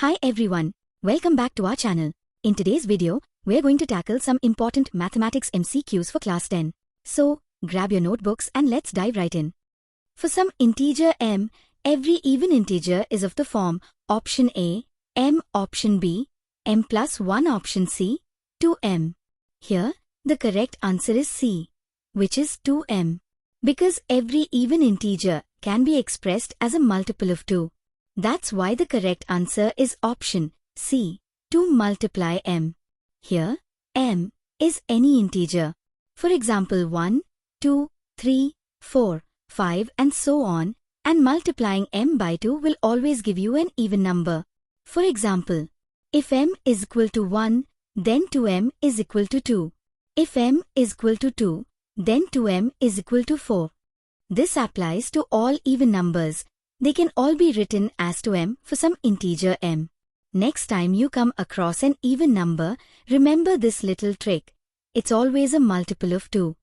Hi everyone, welcome back to our channel. In today's video, we're going to tackle some important mathematics MCQs for class 10. So, grab your notebooks and let's dive right in. For some integer m, every even integer is of the form option A, m option B, m plus 1 option C, 2m. Here, the correct answer is C, which is 2m. Because every even integer can be expressed as a multiple of 2. That's why the correct answer is option C, 2 multiply m. Here, m is any integer. For example 1, 2, 3, 4, 5 and so on, and multiplying m by 2 will always give you an even number. For example, if m is equal to 1, then 2m is equal to 2. If m is equal to 2, then 2m is equal to 4. This applies to all even numbers. They can all be written as 2m for some integer m. Next time you come across an even number, remember this little trick. It's always a multiple of 2.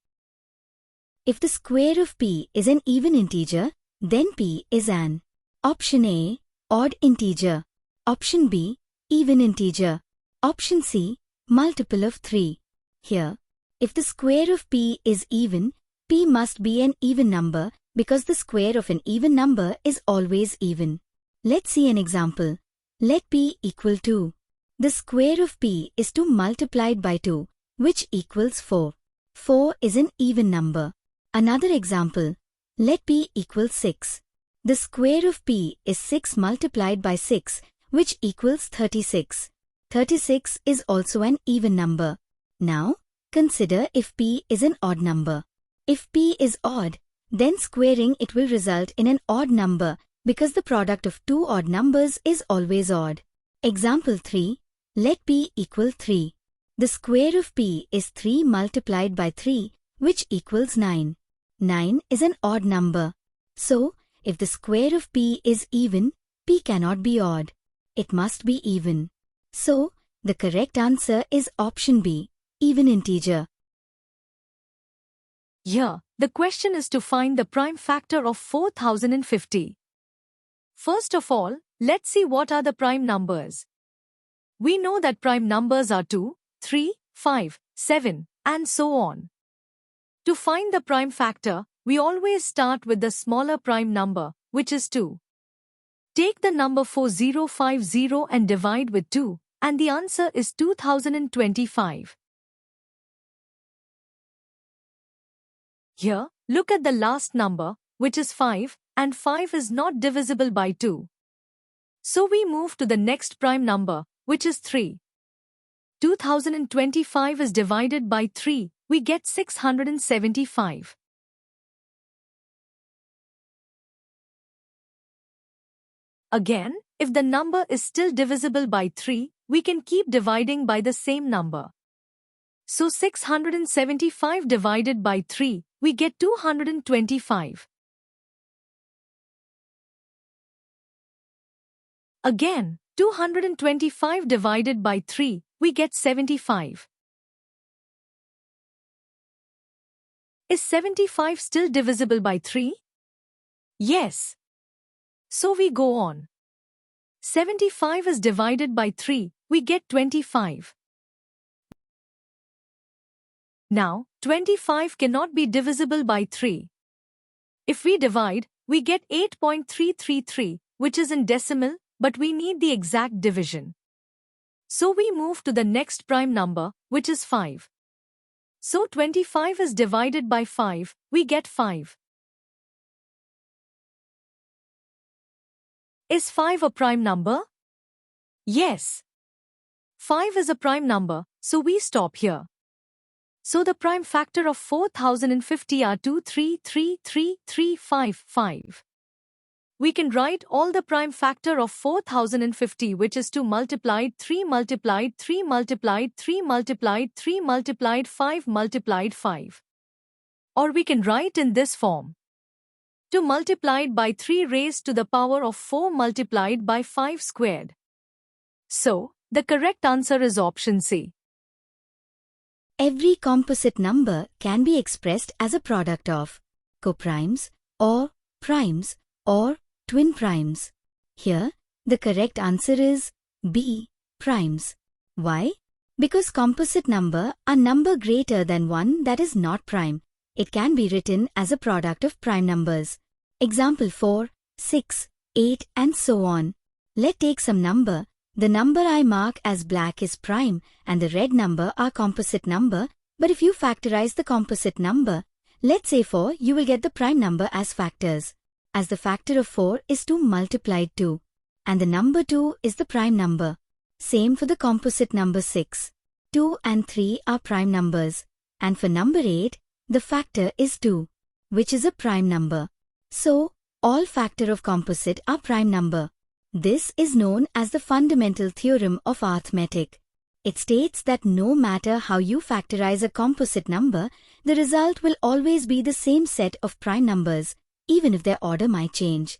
If the square of p is an even integer, then p is an option A, odd integer, option B, even integer, option C, multiple of 3. Here, if the square of p is even, p must be an even number because the square of an even number is always even. Let's see an example. Let p equal 2. The square of p is 2 multiplied by 2, which equals 4. 4 is an even number. Another example. Let p equal 6. The square of p is 6 multiplied by 6, which equals 36. 36 is also an even number. Now, consider if p is an odd number. If p is odd, then squaring it will result in an odd number because the product of two odd numbers is always odd. Example 3. Let p equal 3. The square of p is 3 multiplied by 3, which equals 9. 9 is an odd number. So, if the square of p is even, p cannot be odd. It must be even. So, the correct answer is option B, even integer. Here, the question is to find the prime factor of 4050. First of all, let's see what are the prime numbers. We know that prime numbers are 2, 3, 5, 7, and so on. To find the prime factor, we always start with the smaller prime number, which is 2. Take the number 4050 and divide with 2, and the answer is 2025. Here, look at the last number, which is 5, and 5 is not divisible by 2. So we move to the next prime number, which is 3. 2025 is divided by 3, we get 675. Again, if the number is still divisible by 3, we can keep dividing by the same number. So 675 divided by 3, we get 225. Again, 225 divided by 3, we get 75. Is 75 still divisible by 3? Yes. So we go on. 75 is divided by 3, we get 25. Now, 25 cannot be divisible by 3. If we divide, we get 8.333, which is in decimal, but we need the exact division. So we move to the next prime number, which is 5. So 25 is divided by 5, we get 5. Is 5 a prime number? Yes. 5 is a prime number, so we stop here. So the prime factor of 4050 are 2, 3, 3, 3, 3, 5, 5. We can write all the prime factor of 4050, which is 2 multiplied 3 multiplied 3 multiplied 3 multiplied 3 multiplied 5 multiplied 5. Or we can write in this form. 2 multiplied by 3 raised to the power of 4 multiplied by 5 squared. So, the correct answer is option C. Every composite number can be expressed as a product of coprimes, or primes, or twin primes. Here, the correct answer is B. Primes. Why? Because composite number are number greater than one that is not prime. It can be written as a product of prime numbers. Example 4, 6, 8 and so on. Let's take some number. The number I mark as black is prime and the red number are composite number, but if you factorize the composite number, let's say 4, you will get the prime number as factors. As the factor of 4 is 2 multiplied 2. And the number 2 is the prime number. Same for the composite number 6. 2 and 3 are prime numbers. And for number 8, the factor is 2, which is a prime number. So, all factor of composite are prime number. This is known as the fundamental theorem of arithmetic. It states that no matter how you factorize a composite number, the result will always be the same set of prime numbers, even if their order might change.